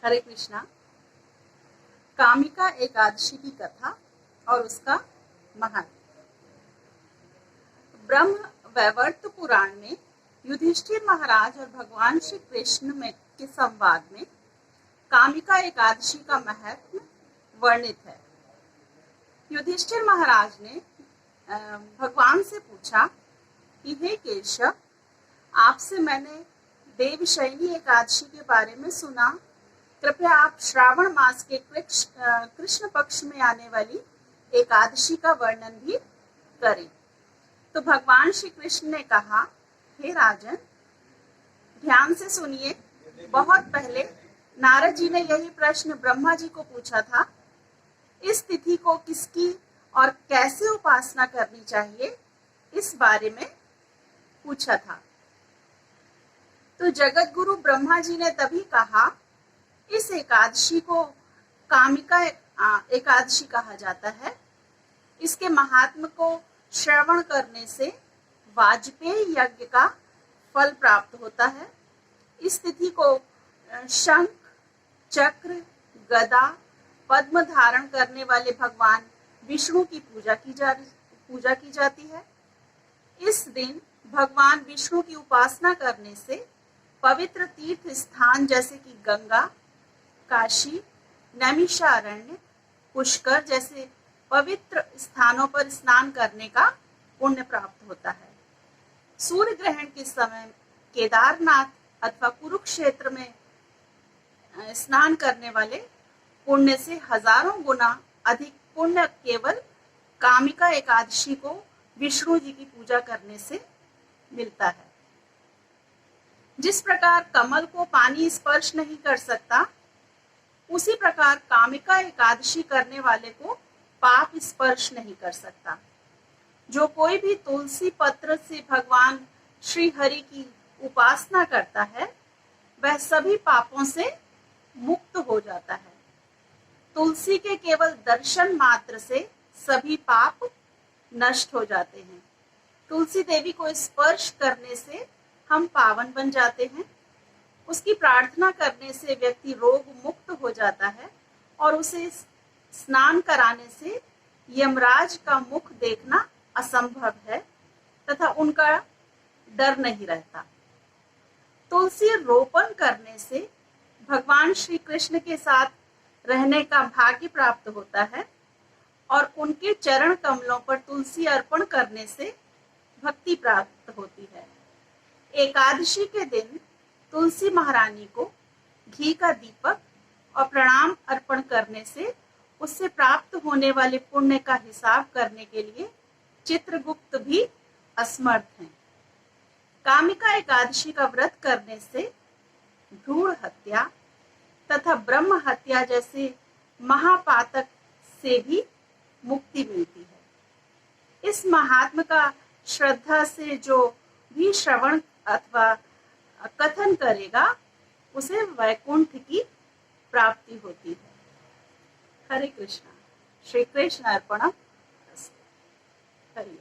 हरे कृष्णा। कामिका एकादशी की कथा और उसका महत्व। ब्रह्म वैवर्त पुराण में युधिष्ठिर महाराज और भगवान श्री कृष्ण में के संवाद में कामिका एकादशी का महत्व वर्णित है। युधिष्ठिर महाराज ने भगवान से पूछा कि हे केशव, आपसे मैंने देवशयनी एकादशी के बारे में सुना। कृपया आप श्रावण मास के कृष्ण पक्ष में आने वाली एकादशी का वर्णन भी करें। तो भगवान श्री कृष्ण ने कहा, हे राजन, ध्यान से सुनिए। बहुत पहले नारद जी ने यही प्रश्न ब्रह्मा जी को पूछा था। इस तिथि को किसकी और कैसे उपासना करनी चाहिए, इस बारे में पूछा था। तो जगत गुरु ब्रह्मा जी ने तभी कहा, इस एकादशी को कामिका एकादशी कहा जाता है। इसके महात्म को श्रवण करने से वाजपेयी यज्ञ का फल प्राप्त होता है। इस तिथि को शंख, चक्र, गदा, पद्म धारण करने वाले भगवान विष्णु की पूजा की जाती है। इस दिन भगवान विष्णु की उपासना करने से पवित्र तीर्थ स्थान जैसे कि गंगा, काशी, नैमिषारण्य, पुष्कर जैसे पवित्र स्थानों पर स्नान करने का पुण्य प्राप्त होता है। सूर्य ग्रहण के समय केदारनाथ अथवा कुरुक्षेत्र में स्नान करने वाले पुण्य से हजारों गुना अधिक पुण्य केवल कामिका एकादशी को विष्णु जी की पूजा करने से मिलता है। जिस प्रकार कमल को पानी स्पर्श नहीं कर सकता, उसी प्रकार कामिका एकादशी करने वाले को पाप स्पर्श नहीं कर सकता। जो कोई भी तुलसी पत्र से भगवान श्री हरि की उपासना करता है, वह सभी पापों से मुक्त हो जाता है। तुलसी के केवल दर्शन मात्र से सभी पाप नष्ट हो जाते हैं। तुलसी देवी को स्पर्श करने से हम पावन बन जाते हैं। उसकी प्रार्थना करने से व्यक्ति रोग मुक्त हो जाता है और उसे स्नान कराने से यमराज का मुख देखना असंभव है तथा उनका डर नहीं रहता। तुलसी रोपण करने से भगवान श्री कृष्ण के साथ रहने का भाग्य प्राप्त होता है और उनके चरण कमलों पर तुलसी अर्पण करने से भक्ति प्राप्त होती है। एकादशी के दिन तुलसी महारानी को घी का दीपक और प्रणाम अर्पण करने से उससे प्राप्त होने वाले पुण्य का हिसाब करने के लिए चित्रगुप्त भी असमर्थ हैं। कामिका एकादशी का व्रत करने से भ्रूण हत्या तथा ब्रह्म हत्या जैसे महापातक से भी मुक्ति मिलती है। इस महात्म का श्रद्धा से जो भी श्रवण अथवा कथन करेगा, उसे वैकुंठ की प्राप्ति होती है। हरे कृष्णा। श्री कृष्ण अर्पणम। हरि।